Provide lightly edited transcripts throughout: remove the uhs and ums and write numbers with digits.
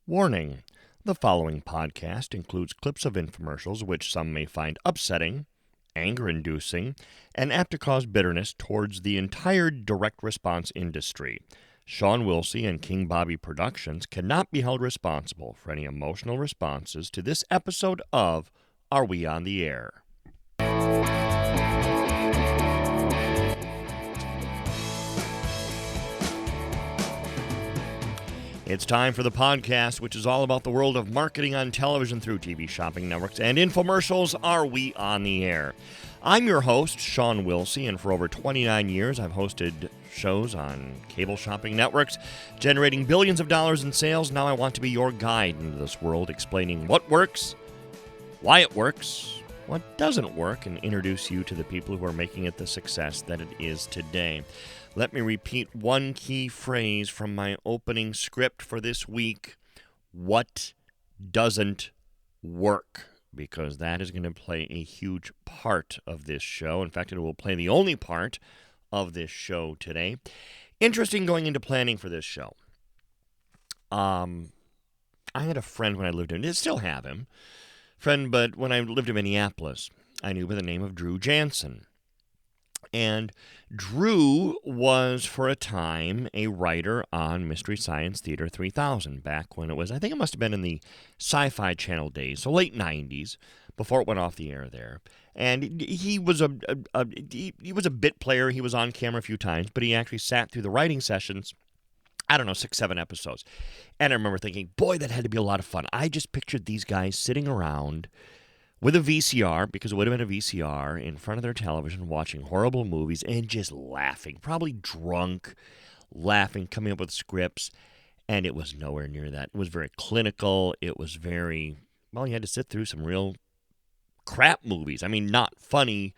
Warning: the following podcast includes clips of infomercials which some may find upsetting, anger-inducing, and apt to cause bitterness towards the entire direct response industry. Sean Wilsey and King Bobby Productions cannot be held responsible for any emotional responses to this episode of Are We on the Air? It's time for the podcast, which is all about the world of marketing on television through TV shopping networks and infomercials. Are We on the Air? I'm your host, Sean Wilsey, and for over 29 years, I've hosted shows on cable shopping networks, generating billions of dollars in sales. Now I want to be your guide into this world, explaining what works, why it works, what doesn't work, and introduce you to the people who are making it the success that it is today. Let me repeat one key phrase from my opening script for this week. What doesn't work? Because that is going to play a huge part of this show. In fact, it will play the only part of this show today. Interesting going into planning for this show. I had a friend when I lived in, I still have him, but when I lived in Minneapolis, I knew by the name of Drew Jansen. And Drew was, for a time, a writer on Mystery Science Theater 3000, back when it was, I think it must have been in the Sci-Fi Channel days, so late 90s, before it went off the air there. And he was a bit player. He was on camera a few times, but he actually sat through the writing sessions, 6, 7 episodes. And I remember thinking, boy, that had to be a lot of fun. I just pictured these guys sitting around with a VCR, because it would have been a VCR, in front of their television, watching horrible movies and just laughing, probably drunk, laughing, coming up with scripts, and it was nowhere near that. It was very clinical. It was very, well, you had to sit through some real crap movies. I mean, not funny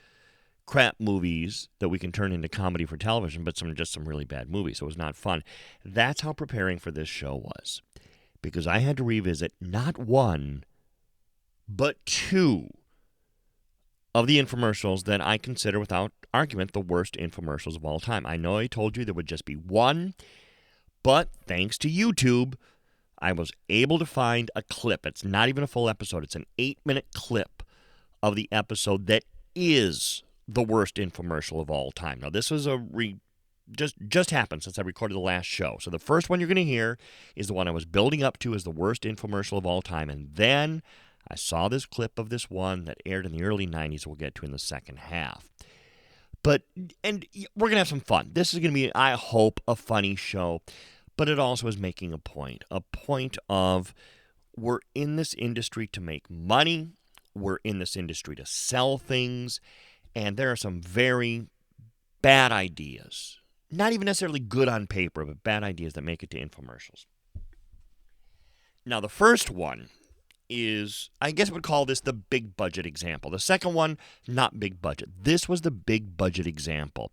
crap movies that we can turn into comedy for television, but some really bad movies, so it was not fun. That's how preparing for this show was, because I had to revisit not one, but 2 of the infomercials that I consider, without argument, the worst infomercials of all time. I know I told you there would just be one, but thanks to YouTube, I was able to find a clip. It's not even a full episode. It's an 8-minute clip of the episode that is the worst infomercial of all time. Now, this was just happened since I recorded the last show. So the first one you're going to hear is the one I was building up to as the worst infomercial of all time, and then I saw this clip of this one that aired in the early 90s we'll get to in the second half. And we're going to have some fun. This is going to be, I hope, a funny show, but it also is making a point of we're in this industry to make money, we're in this industry to sell things, and there are some very bad ideas, not even necessarily good on paper, but bad ideas that make it to infomercials. Now, the first one is, I guess I would call this the big budget example. The second one, not big budget. This was the big budget example.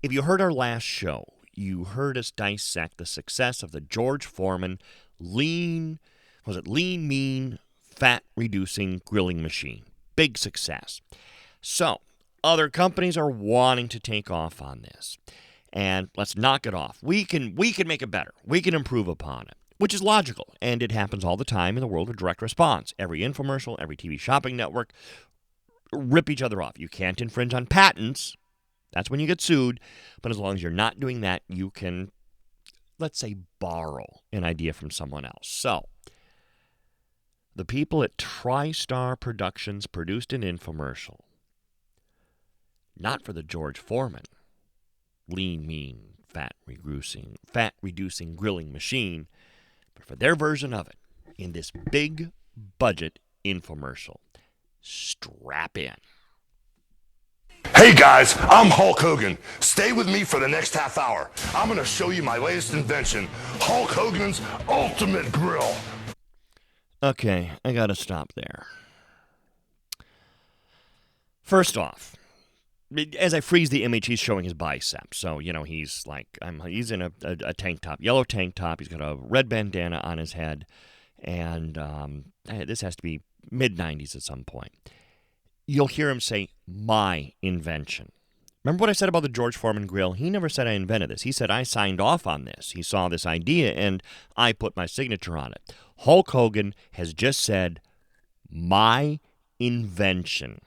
If you heard our last show, you heard us dissect the success of the George Foreman lean, mean, fat-reducing grilling machine. Big success. So, other companies are wanting to take off on this. And let's knock it off. We can make it better. We can improve upon it, which is logical, and it happens all the time in the world of direct response. Every infomercial, every TV shopping network rip each other off. You can't infringe on patents. That's when you get sued. But as long as you're not doing that, you can, let's say, borrow an idea from someone else. So, the people at TriStar Productions produced an infomercial. Not for the George Foreman lean, mean, fat-reducing grilling machine, but for their version of it in this big budget infomercial. Strap in. Hey guys, I'm Hulk Hogan. Stay with me for the next half hour. I'm going to show you my latest invention, Hulk Hogan's Ultimate Grill. Okay, I got to stop there. First off, as I freeze the image, he's showing his biceps. So, he's he's in a tank top, yellow tank top. He's got a red bandana on his head. And this has to be mid-90s at some point. You'll hear him say, my invention. Remember what I said about the George Foreman grill? He never said I invented this. He said I signed off on this. He saw this idea, and I put my signature on it. Hulk Hogan has just said, my invention.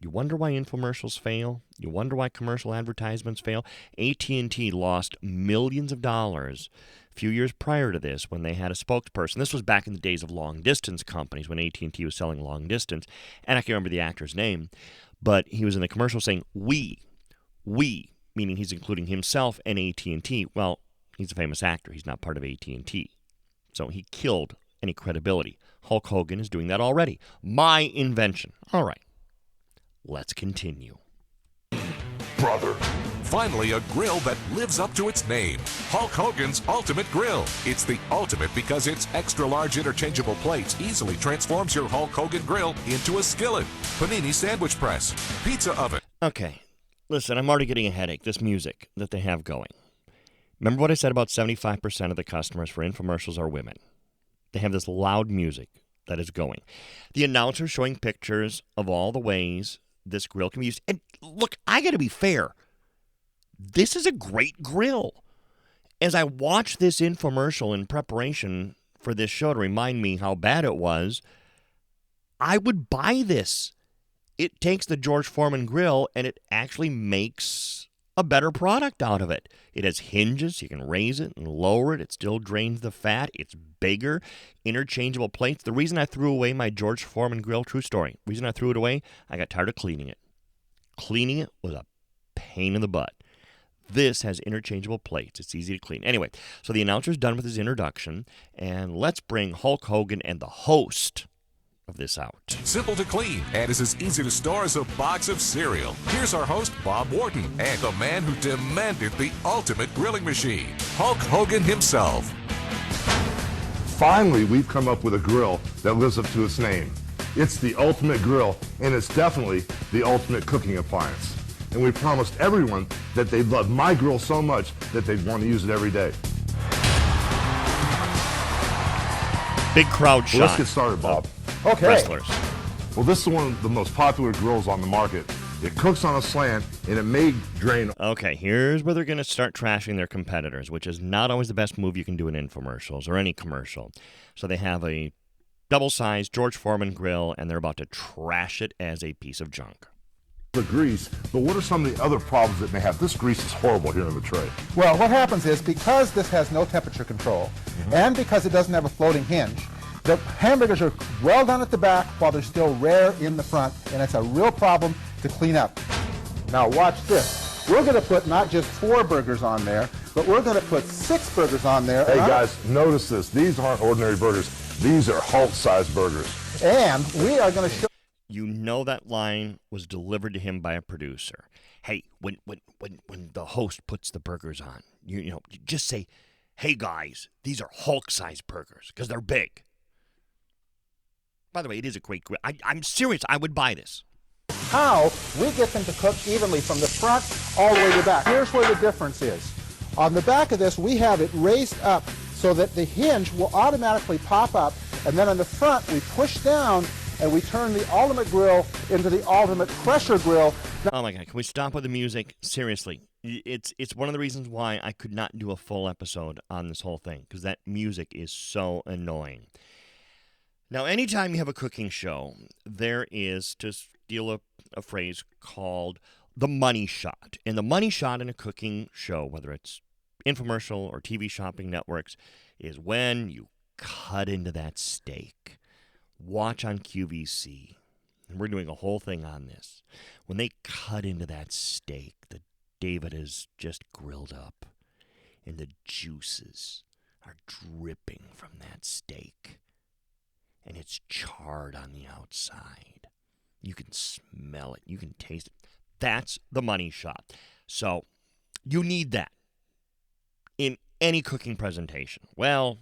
You wonder why infomercials fail? You wonder why commercial advertisements fail? AT&T lost millions of dollars a few years prior to this when they had a spokesperson. This was back in the days of long-distance companies when AT&T was selling long-distance, and I can't remember the actor's name. But he was in the commercial saying, we, meaning he's including himself and AT&T. Well, he's a famous actor. He's not part of AT&T. So he killed any credibility. Hulk Hogan is doing that already. My invention. All right. Let's continue. Brother. Finally, a grill that lives up to its name. Hulk Hogan's Ultimate Grill. It's the ultimate because its extra-large interchangeable plates easily transforms your Hulk Hogan grill into a skillet, panini sandwich press, pizza oven. Okay, listen, I'm already getting a headache, this music that they have going. Remember what I said about 75% of the customers for infomercials are women? They have this loud music that is going. The announcer showing pictures of all the ways this grill can be used. And look, I got to be fair. This is a great grill. As I watched this infomercial in preparation for this show to remind me how bad it was, I would buy this. It takes the George Foreman grill and it actually makes a better product out of it. It has hinges. You can raise it and lower it. It still drains the fat. It's bigger. Interchangeable plates. The reason I threw away my George Foreman grill, true story, the reason I threw it away, I got tired of cleaning it. Cleaning it was a pain in the butt. This has interchangeable plates. It's easy to clean. Anyway, so the announcer's done with his introduction, and let's bring Hulk Hogan and the host of this out. Simple to clean and is as easy to store as a box of cereal. Here's our host, Bob Wharton, and the man who demanded the ultimate grilling machine, Hulk Hogan himself. Finally, we've come up with a grill that lives up to its name. It's the ultimate grill, and it's definitely the ultimate cooking appliance. And we promised everyone that they'd love my grill so much that they'd want to use it every day. Big crowd shot. Well, let's get started, Bob. Okay. Wrestlers. Well, this is one of the most popular grills on the market. It cooks on a slant, and it may drain. Okay, here's where they're going to start trashing their competitors, which is not always the best move you can do in infomercials or any commercial. So they have a double-sized George Foreman grill, and they're about to trash it as a piece of junk. The grease, but what are some of the other problems it may have? This grease is horrible here in the tray. Well, what happens is because this has no temperature control and because it doesn't have a floating hinge, the hamburgers are well done at the back while they're still rare in the front, and it's a real problem to clean up. Now watch this. We're going to put not just 4 burgers on there, but we're going to put 6 burgers on there. Hey guys, notice this. These aren't ordinary burgers. These are Hulk-sized burgers. And we are going to show... You know that line was delivered to him by a producer. Hey, when the host puts the burgers on, you just say, hey guys, these are Hulk-sized burgers, because they're big. By the way, it is a great grill. I'm serious. I would buy this. How we get them to cook evenly from the front all the way to the back. Here's where the difference is. On the back of this, we have it raised up so that the hinge will automatically pop up, and then on the front, we push down and we turn the ultimate grill into the ultimate pressure grill. Oh my God, can we stop with the music? Seriously, it's one of the reasons why I could not do a full episode on this whole thing, because that music is so annoying. Now, anytime you have a cooking show, there is, to steal a phrase, called the money shot. And the money shot in a cooking show, whether it's infomercial or TV shopping networks, is when you cut into that steak. Watch on QVC, and we're doing a whole thing on this. When they cut into that steak, the David is just grilled up, and the juices are dripping from that steak, and it's charred on the outside. You can smell it. You can taste it. That's the money shot. So you need that in any cooking presentation. Well,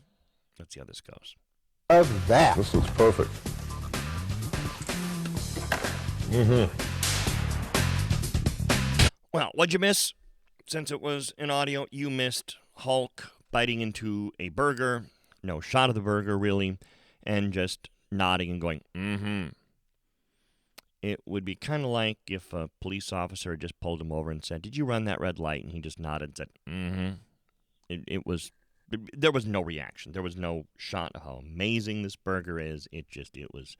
let's see how this goes. Of that. This looks perfect. Well, what'd you miss? Since it was in audio, you missed Hulk biting into a burger, no shot of the burger, really, and just nodding and going, It would be kind of like if a police officer had just pulled him over and said, "Did you run that red light?" And he just nodded and said, "Mm-hmm." There was no reaction. There was no shot of how amazing this burger is. It was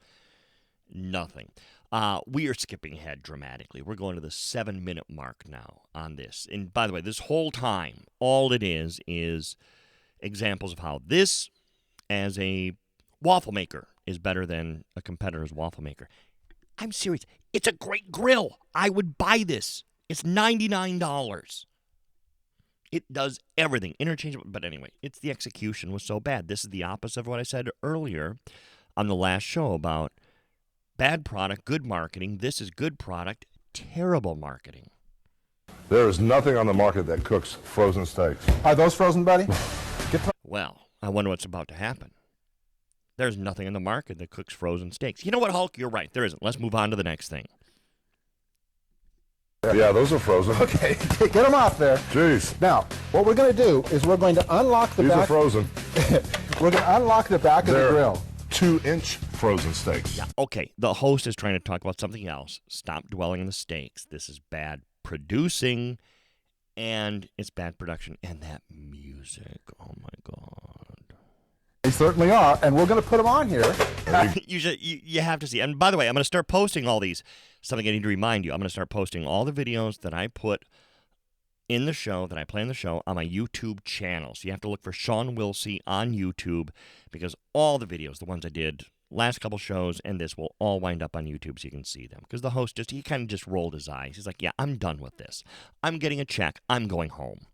nothing. We are skipping ahead dramatically. We're going to the 7-minute mark now on this. And by the way, this whole time, all it is examples of how this, as a waffle maker, is better than a competitor's waffle maker. I'm serious. It's a great grill. I would buy this. It's $99. It does everything. Interchangeable. But anyway, the execution was so bad. This is the opposite of what I said earlier on the last show about bad product, good marketing. This is good product, terrible marketing. There is nothing on the market that cooks frozen steaks. Are those frozen, buddy? Well, I wonder what's about to happen. There's nothing in the market that cooks frozen steaks. You know what, Hulk? You're right. There isn't. Let's move on to the next thing. Yeah, those are frozen. Okay, get them off there. Jeez. Now, what we're going to do is we're going to unlock the These back. are frozen. We're going to unlock the back of the grill. 2-inch frozen steaks. Yeah, okay. The host is trying to talk about something else. Stop dwelling on the steaks. This is bad producing, and it's bad production. And that music, oh my God. They certainly are, and we're going to put them on here. You have to see. And by the way, I'm going to start posting all these. Something I need to remind you. I'm going to start posting all the videos that I put in the show, that I play in the show, on my YouTube channel. So you have to look for Sean Wilsey on YouTube, because all the videos, the ones I did last couple shows and this, will all wind up on YouTube so you can see them. Because the host he kind of just rolled his eyes. He's like, yeah, I'm done with this. I'm getting a check. I'm going home.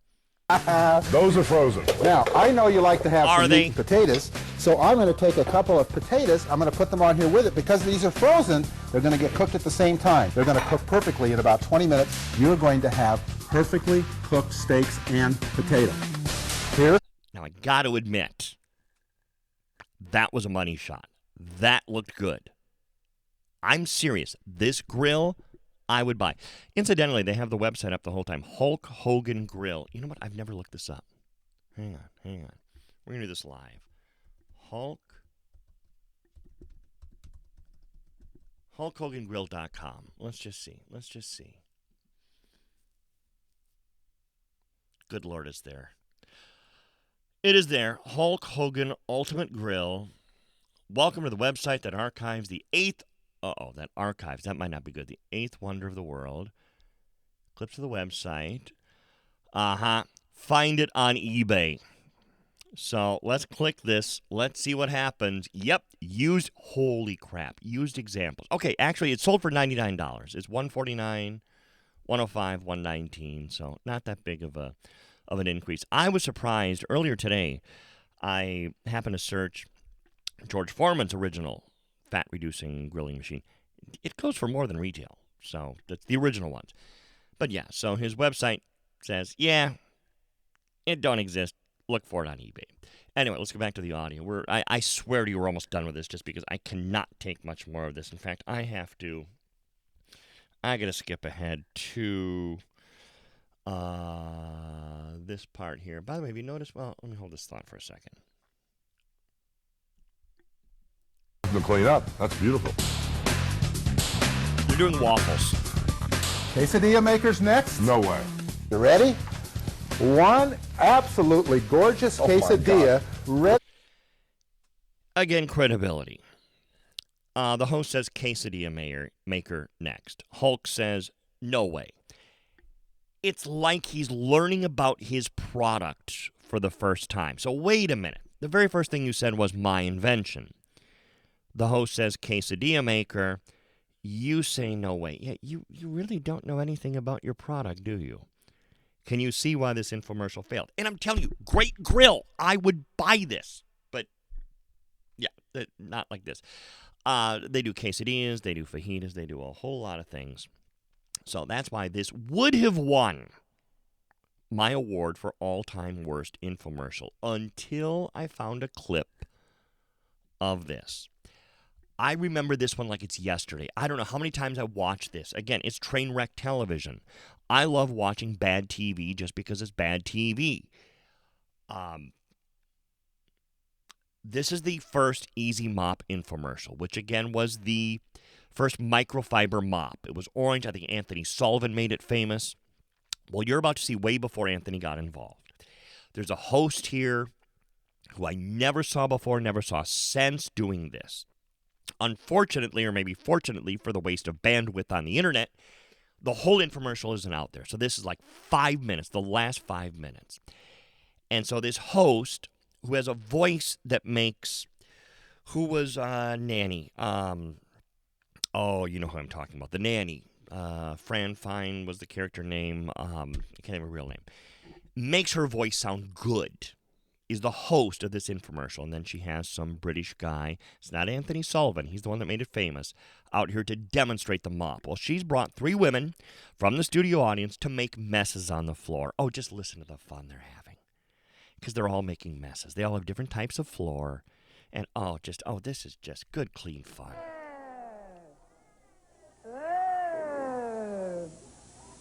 Those are frozen. Now, I know you like to have Are some they? meat and potatoes, so I'm going to take a couple of potatoes. I'm going to put them on here with it. Because these are frozen, they're going to get cooked at the same time. They're going to cook perfectly in about 20 minutes. You're going to have perfectly cooked steaks and potatoes. Here. Now, I got to admit, that was a money shot. That looked good. I'm serious. This grill, I would buy. Incidentally, they have the website up the whole time. Hulk Hogan Grill. You know what? I've never looked this up. Hang on. We're going to do this live. HulkHoganGrill.com. Let's just see. Good Lord, it's there. It is there. Hulk Hogan Ultimate Grill. Welcome to the website that archives the 8th. That might not be good. The 8th wonder of the world. Clips to the website. Find it on eBay. So let's click this. Let's see what happens. Yep, holy crap, used examples. Okay, actually, it's sold for $99. It's $149, $105, $119. So not that big of an increase. I was surprised earlier today. I happened to search George Foreman's original fat-reducing grilling machine. It goes for more than retail, so that's the original ones. But yeah, so his website says, yeah, it don't exist. Look for it on eBay. Anyway, let's go back to the audio. I swear to you, we're almost done with this, just because I cannot take much more of this. In fact, I got to skip ahead to this part here. By the way, have you noticed? Well, let me hold this thought for a second. To clean up. That's beautiful. They're doing waffles. Quesadilla makers next. No way. You ready? One absolutely gorgeous quesadilla. Again, credibility. The host says quesadilla maker next. Hulk says, no way. It's like he's learning about his product for the first time. So wait a minute. The very first thing you said was my invention. The host says quesadilla maker. You say no way. Yeah, you really don't know anything about your product, do you? Can you see why this infomercial failed? And I'm telling you, great grill. I would buy this. But, yeah, not like this. They do quesadillas. They do fajitas. They do a whole lot of things. So that's why this would have won my award for all-time worst infomercial until I found a clip of this. I remember this one like it's yesterday. I don't know how many times I watched this. Again, it's train wreck television. I love watching bad TV just because it's bad TV. This is the first Easy Mop infomercial, which again was the First microfiber mop. It was orange. I think Anthony Sullivan made it famous. Well, you're about to see way before Anthony got involved. There's a host here who I never saw before, never saw since doing this. Unfortunately, or maybe fortunately for the waste of bandwidth on the internet, the whole infomercial isn't out there. So this is like 5 minutes, the last 5 minutes. And so this host, who has a voice that makes, who was Nanny? You know who I'm talking about. The Nanny. Fran Fine was the character name. I can't have a real name. Makes her voice sound good. Is the host of this infomercial. And then she has some British guy. It's not Anthony Sullivan. He's the one that made it famous. Out here to demonstrate the mop. Well, she's brought 3 women from the studio audience to make messes on the floor. Oh, just listen to the fun they're having. Because they're all making messes. They all have different types of floor. And this is just good, clean fun.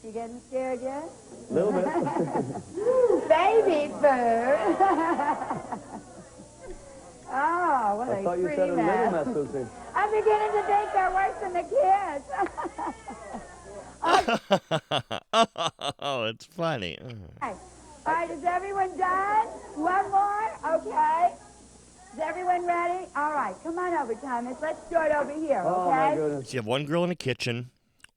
You getting scared yet? A little bit. Baby fur. Oh, what I a thought you pretty said a little mess. mess, Susie. I'm beginning to think they're worse than the kids. Oh, it's funny. All right, is everyone done? One more? Okay. Is everyone ready? All right, come on over, Thomas. Let's start over here, okay? Oh, my goodness. So you have one girl in a kitchen,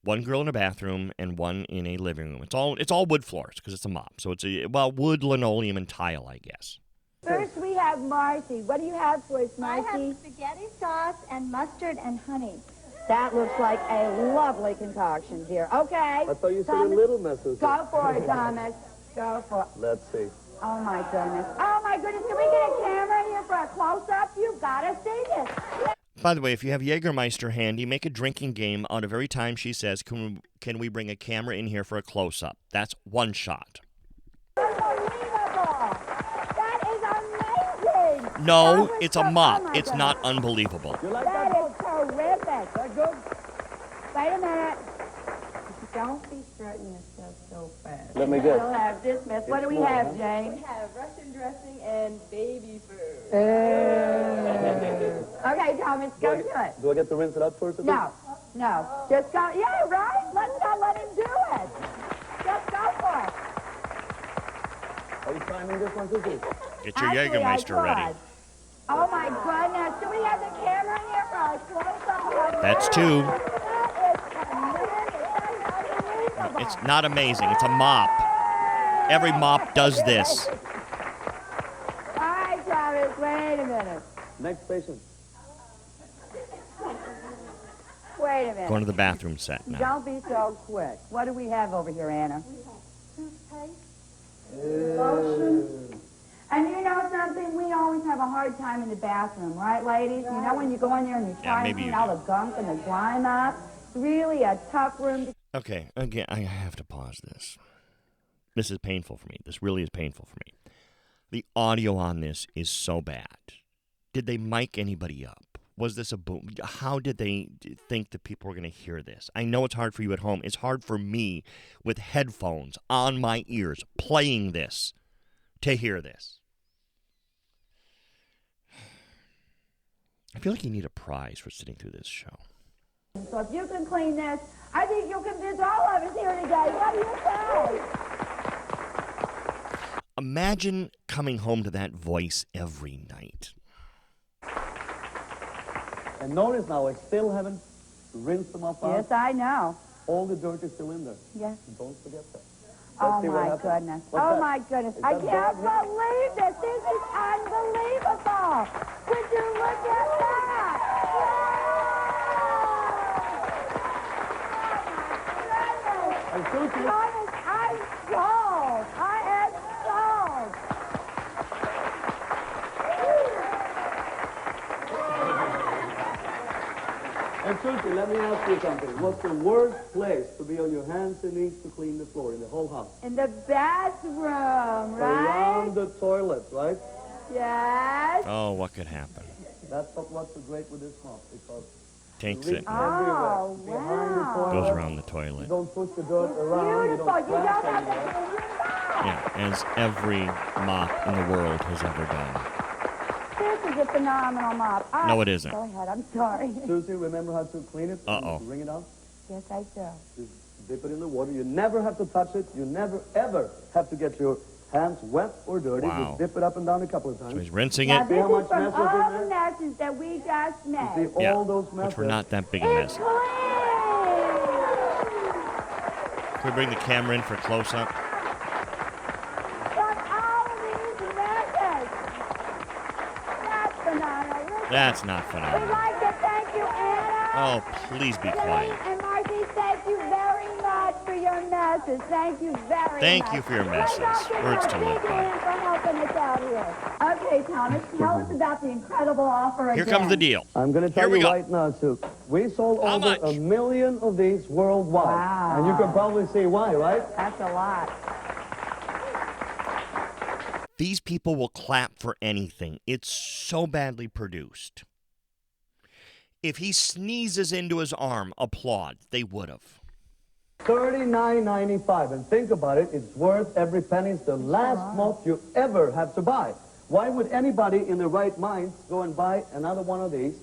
one girl in a bathroom, and one in a living room. It's all wood floors because it's a mop. So it's wood, linoleum, and tile, I guess. First, we have Marcy. What do you have for us, I Marcy? have spaghetti sauce and mustard and honey. That looks like a lovely concoction, dear. Okay. I thought you said Thomas, a little mess, Susie. Go for it, Thomas. Go for it. Let's see. Oh, my goodness. Oh, my goodness. Can we get a camera in here for a close-up? You've got to see this. By the way, if you have Jägermeister handy, make a drinking game out of every time she says, can we bring a camera in here for a close-up? That's one shot. Unbelievable. That is amazing. No, it's a mop. It's not unbelievable. You like That that? is terrific. That good? Wait a minute. Don't be strutting yourself so fast. Let me guess. We'll have this mess. What do we have, Jane? We have Russian dressing and baby food. Okay, Thomas, go to it. Do I get to rinse it up first? No. Just go. Yeah, right? Let's not let him do it. Just go for it. Are you timing this one, Susie? Get your Actually, Jägermeister I ready. could. Oh, my goodness. Do we have the camera in here for a close-up? That's 2. That is It's not amazing. It's a mop. Every mop does this. All right, Travis, wait a minute. Next patient. Wait a minute. Going to the bathroom set now. Don't be so quick. What do we have over here, Anna? Lotion. And you know something? We always have a hard time in the bathroom, right, ladies? You know when you go in there and you try and maybe clean you all do. the gunk and the grime up? It's really a tough room to... Okay, again, I have to pause this. This is painful for me. This really is painful for me. The audio on this is so bad. Did they mic anybody up? Was this a boom? How did they think that people were going to hear this? I know it's hard for you at home. It's hard for me with headphones on my ears playing this to hear this. I feel like you need a prize for sitting through this show. So if you can clean this, I think you can visit all of us here today. What do you say? Imagine coming home to that voice every night. And notice now, I still haven't rinsed them up out. Yes, I know. All the dirt is still in there. Yes. Don't forget that. Oh, Let's see what my happens. goodness. What's Oh, that? my goodness. Is I that can't dog? believe this. This is unbelievable. Would you look at that? And Susie, Thomas, I'm sold. I am sold. And Susie, let me ask you something. What's the worst place to be on your hands and knees to clean the floor in the whole house? In the bathroom, right? Around the toilet, right? Yes. Oh, what could happen? That's what's so great with this mop, because Takes it it, leaks everywhere. Behind the wow. toilet. goes around the You toilet. don't push the dirt around. You Beautiful. don't You don't splash have to anywhere. clean your mouth. Yeah, as every mop in the world has ever done. This is a phenomenal mop. No, it isn't. Go ahead. I'm sorry. Susie, remember how to clean it? Uh-oh. Wring it out. Yes, I do. Just dip it in the water. You never have to touch it. You never, ever have to get your hands wet or dirty. Wow. Just dip it up and down a couple of times. So he's rinsing Now, it, this how is much from mess was in all there? the messes that we just made. See all those messes? which were not that big a It's mess. clean! Can we bring the camera in for a close-up? From all of these messes. That's phenomenal. Listen, That's not we'd phenomenal. like to thank you, Anna. Oh, please be Jane quiet. and Marcy, thank you very much for your messes. Thank you very much. Thank you for your messes. Words to live by. For helping us out here. Okay, Thomas, tell us about the incredible offer Here again. comes the deal. I'm going to Here tell we you go. right now, Sue. We sold How over much? 1 million of these worldwide. Wow. And you can probably see why, right? That's a lot. These people will clap for anything. It's so badly produced. If he sneezes into his arm, applaud. They would have. $39.95. And think about it, it's worth every penny. It's the last mop you ever have to buy. Why would anybody in their right mind go and buy another one of these?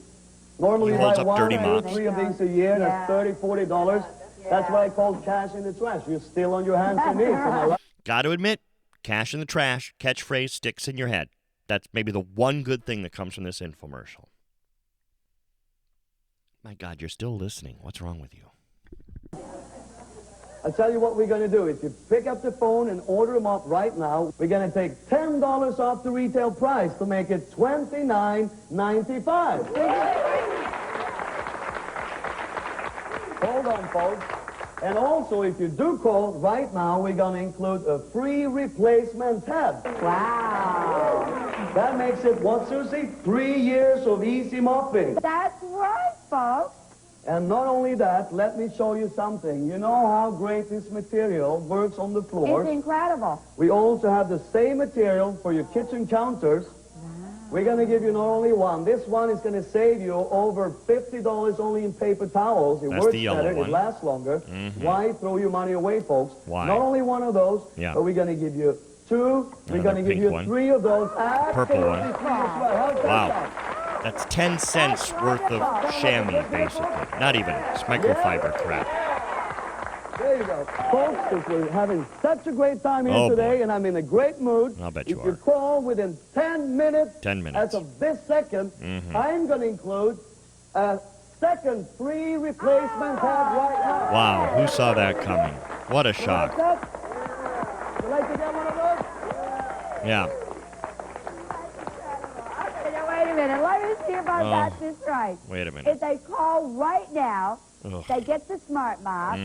Normally He you holds buy up one, dirty two, mops. 3 of these a year. Yeah. That's $30, $40. That's what I call cash in the trash. You're still on your hands and knees. Am I right? Got to admit, cash in the trash, catchphrase sticks in your head. That's maybe the one good thing that comes from this infomercial. My God, you're still listening. What's wrong with you? I'll tell you what we're going to do. If you pick up the phone and order them up right now, we're going to take $10 off the retail price to make it $29.95. Hold on, folks. And also, if you do call right now, we're going to include a free replacement head. Wow. That makes it, what, Susie? 3 years of easy mopping. That's right, folks. And not only that, let me show you something. You know how great this material works on the floors? It's incredible. We also have the same material for your kitchen counters. We're going to give you not only one. This one is going to save you over $50 only in paper towels. It That's works the yellow better. one. It lasts longer. Why throw your money away, folks? Why? Not only one of those, Yeah. but we're going to give you 2. We're Another going to give pink you one. 3 of those. Purple one. Absolutely free as well. How's that Wow. sound? That's 10 cents worth of chamois, basically. Not even. It's microfiber crap. There you go. Folks, since we're having such a great time here Oh, today, boy. and I'm in a great mood, I'll bet if you you are. call within 10 minutes, 10 minutes. as of this second, I'm going to include a second free replacement head right now. Wow, who saw that coming? What a You like shock. that? You like to get one of those? Yeah. Okay, now wait a minute. Let me see if I got this right. Wait a minute. If they call right now, Ugh. they get the smart mop,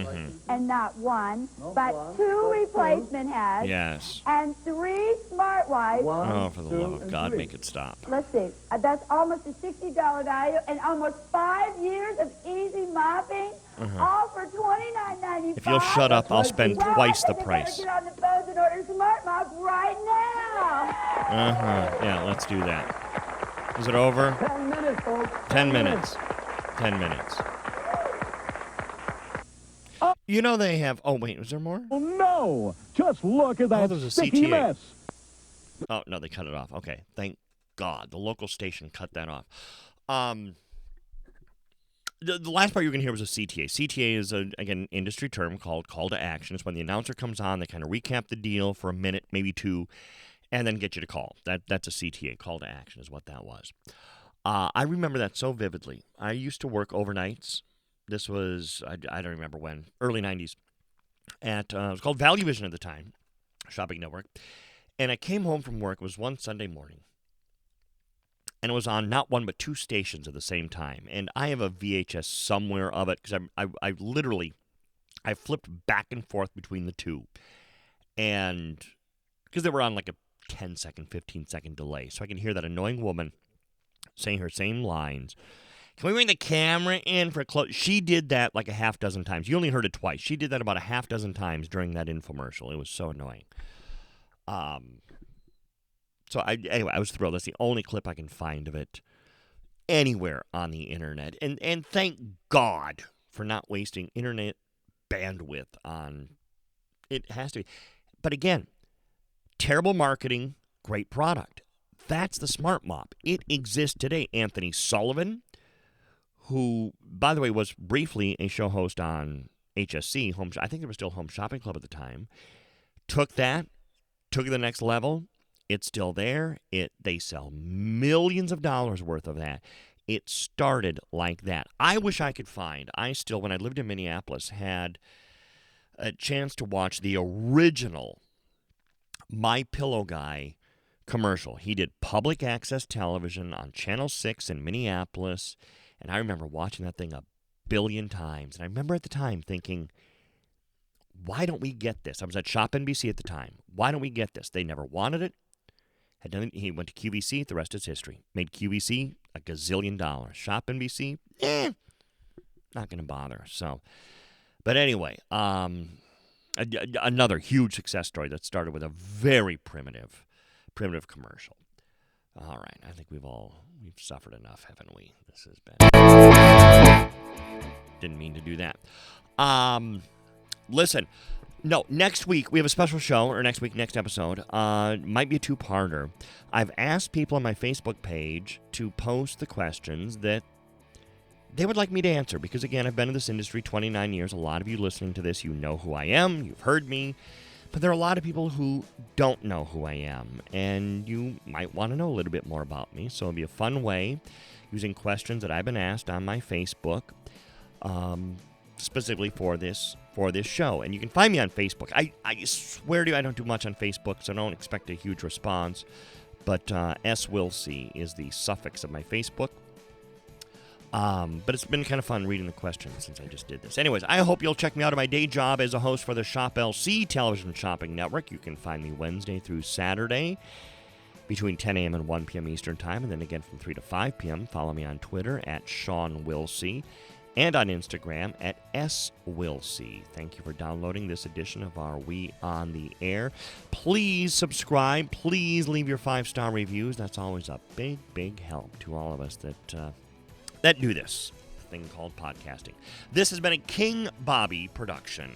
and not one, but 2 replacement heads, Yes. and 3 smart wipes. One, Oh, for the 2, love of and God, 3. make it stop. Let's see. That's almost a $60 value, and almost 5 years of easy mopping, all for $29.95. If you'll shut up, I'll spend Well, twice I the think price. you better get on the phones and order smart mop right now. Yeah, let's do that. Is it over? 10 minutes, folks. 10 minutes. 10 minutes. You know they have... Oh, wait, was there more? Oh, no! Just look at that there's a sticky CTA. mess. Oh, no, they cut it off. Okay, thank God. The local station cut that off. The last part you were going to hear was a CTA. CTA is, again, industry term called call to action. It's when the announcer comes on, they kind of recap the deal for a minute, maybe 2, and then get you to call. That's a CTA. Call to action is what that was. I remember that so vividly. I used to work overnights. This was, I don't remember when, early 90s. It was called Value Vision at the time, shopping network. And I came home from work. It was one Sunday morning. And it was on not one but 2 stations at the same time. And I have a VHS somewhere of it because I literally flipped back and forth between the 2. And because they were on like a 10-second, 15-second delay. So I can hear that annoying woman saying her same lines. Can we bring the camera in for a close? She did that like a half dozen times. You only heard it twice. She did that about a half dozen times during that infomercial. It was so annoying. So anyway, I was thrilled. That's the only clip I can find of it anywhere on the internet. And thank God for not wasting internet bandwidth on it. Has to be. But again, terrible marketing, great product. That's the smart mop. It exists today. Anthony Sullivan, who, by the way, was briefly a show host on HSC, I think there was still Home Shopping Club at the time, took it to the next level. It's still there. They sell millions of dollars worth of that. It started like that. I wish I could find. When I lived in Minneapolis, had a chance to watch the original My Pillow Guy commercial. He did public access television on Channel 6 in Minneapolis, and I remember watching that thing a billion times. And I remember at the time thinking, why don't we get this? I was at Shop NBC at the time. Why don't we get this? They never wanted it. He went to QVC. The rest is history. Made QVC a gazillion dollars. Shop NBC, not going to bother. So, but anyway, another huge success story that started with a very primitive commercial. All right, I think we've suffered enough, haven't we? This has been. Didn't mean to do that. Listen. No, next week we have a special show, or next episode. Might be a two-parter. I've asked people on my Facebook page to post the questions that they would like me to answer, because, again, I've been in this industry 29 years. A lot of you listening to this, you know who I am. You've heard me. But there are a lot of people who don't know who I am, and you might want to know a little bit more about me. So it'll be a fun way, using questions that I've been asked on my Facebook, specifically for this show. And you can find me on Facebook. I swear to you, I don't do much on Facebook, so don't expect a huge response. But S-Will-See is the suffix of my Facebook. But it's been kind of fun reading the questions since I just did this. Anyways, I hope you'll check me out at my day job as a host for the Shop LC Television Shopping Network. You can find me Wednesday through Saturday between 10 a.m. and 1 p.m. Eastern Time, and then again from 3 to 5 p.m. Follow me on Twitter at Sean Willsey and on Instagram at SWillsey. Thank you for downloading this edition of our We On The Air. Please subscribe. Please leave your 5-star reviews. That's always a big, big help to all of us that do this thing called podcasting. This has been a King Bobby production.